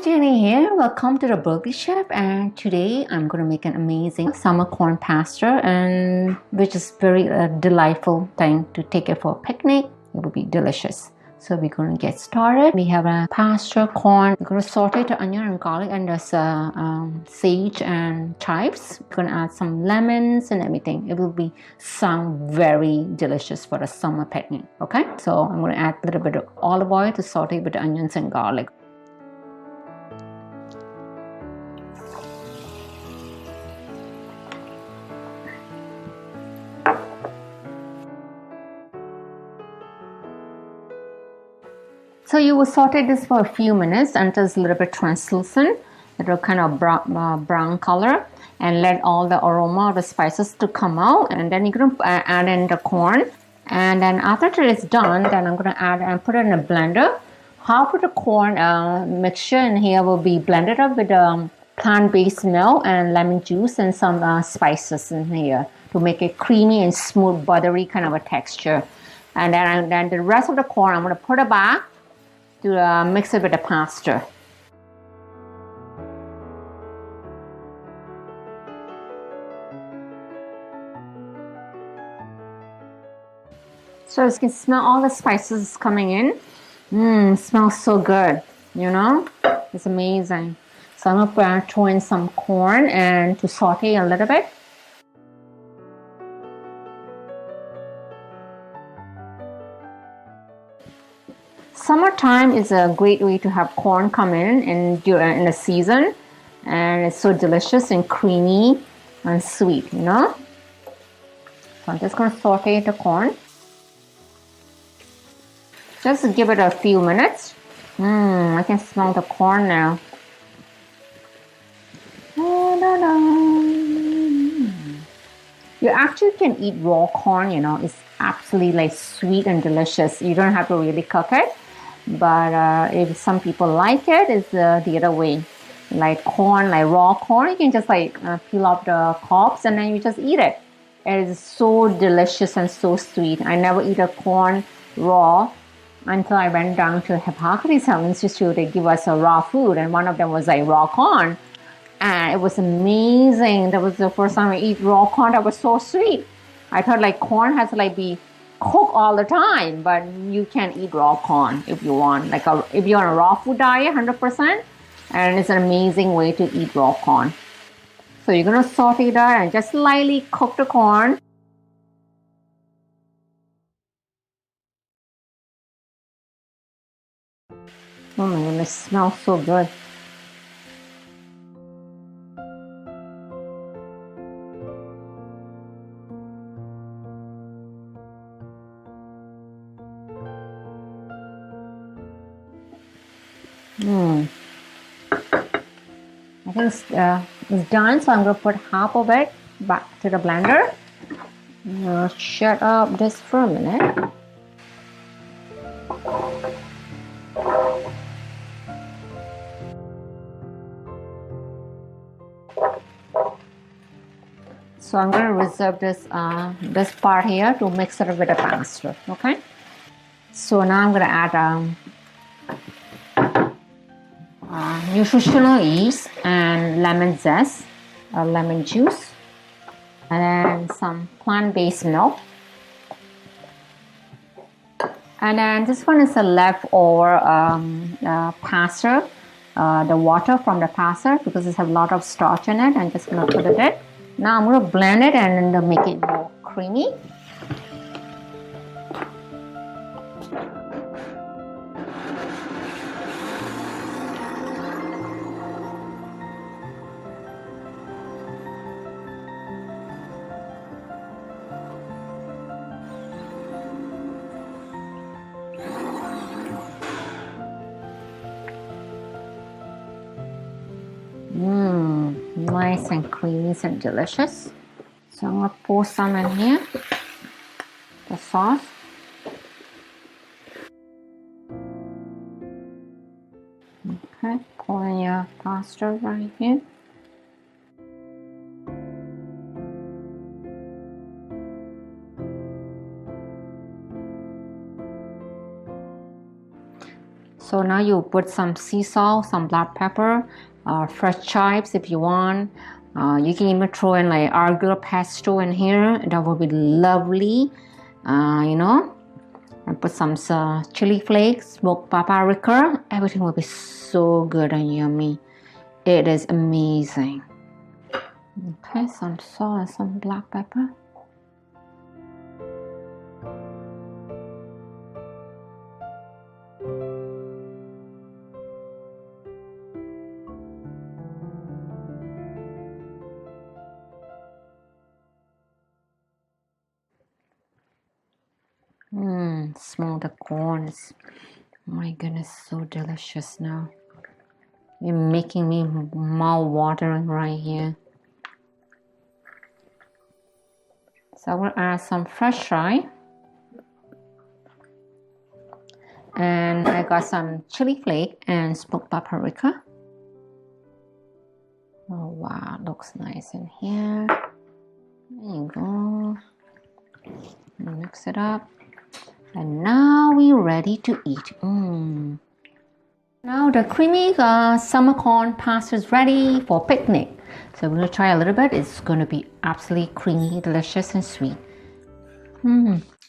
Jenny here. Welcome to the Berkeley Chef, and today I'm going to make an amazing summer corn pasta, and which is very delightful thing to take it for a picnic. It will be delicious. So we're going to get started. We have a pasta corn. We're going to saute the onion and garlic, and there's sage and chives. We're going to add some lemons and everything. It will be sound very delicious for a summer picnic. Okay, so I'm going to add a little bit of olive oil to saute with the onions and garlic. So you will saute this for a few minutes until it's a little bit translucent. It will kind of brown color, and let all the aroma of the spices to come out. And then you're going to add in the corn. And then after it's done, then I'm going to add and put it in a blender. Half of the corn mixture in here will be blended up with plant-based milk and lemon juice and some spices in here to make it creamy and smooth, buttery kind of a texture. And then the rest of the corn, I'm going to put it back to mix it with the pasta. So as you can smell all the spices coming in. Smells so good, you know? It's amazing. So I'm going to throw in some corn and to saute a little bit. Summertime is a great way to have corn come in the season, and it's so delicious and creamy and sweet, you know. So I'm just going to saute the corn. Just give it a few minutes. I can smell the corn now. You actually can eat raw corn, you know. It's absolutely like sweet and delicious. You don't have to really cook it. But if some people like it, it's the other way. Like corn, like raw corn, you can just peel off the cobs and then you just eat it. It is so delicious and so sweet. I never eat a corn raw until I went down to Hippocrates Health Institute. They give us a raw food, and one of them was like raw corn. And it was amazing. That was the first time I eat raw corn. That was so sweet. I thought like corn has to be cook all the time, but you can eat raw corn if you want. If you're on a raw food diet, 100%, and it's an amazing way to eat raw corn. So you're gonna saute that and just lightly cook the corn. Oh my goodness, it smells so good. I think it's done, so I'm going to put half of it back to the blender. I'll shut up this for a minute. So I'm going to reserve this part here to mix it with the pasta. Okay. So now I'm going to add nutritional yeast and lemon zest, lemon juice, and then some plant-based milk. And then this one is a leftover pasta, the water from the pasta, because it has a lot of starch in it. I'm just going to put it in. Now I'm going to blend it and then make it more creamy. Nice and creamy and delicious. So I'm going to pour some in here, the sauce. Okay, pour in your pasta right here. So now you put some sea salt, some black pepper, fresh chives if you want. You can even throw in like arugula pesto in here. That would be lovely. You know, and put some chili flakes, smoked paprika. Everything will be so good and yummy. It is amazing. Okay, some salt and some black pepper. Smell the corns. My goodness, so delicious now. You're making me mouth watering right here. So I will add some fresh rye. And I got some chili flake and smoked paprika. Oh wow, looks nice in here. There you go. Mix it up. And now we're ready to eat. Now the creamy summer corn pasta is ready for picnic. So we're going to try a little bit. It's going to be absolutely creamy, delicious and sweet.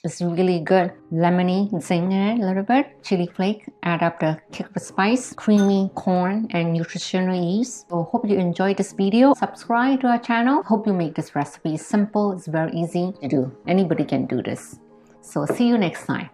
It's really good. Lemony zing in it a little bit. Chili flake, add up the kick of spice, creamy corn and nutritional yeast. So hope you enjoyed this video. Subscribe to our channel. Hope you make this recipe simple. It's very easy to do. Anybody can do this. So see you next time.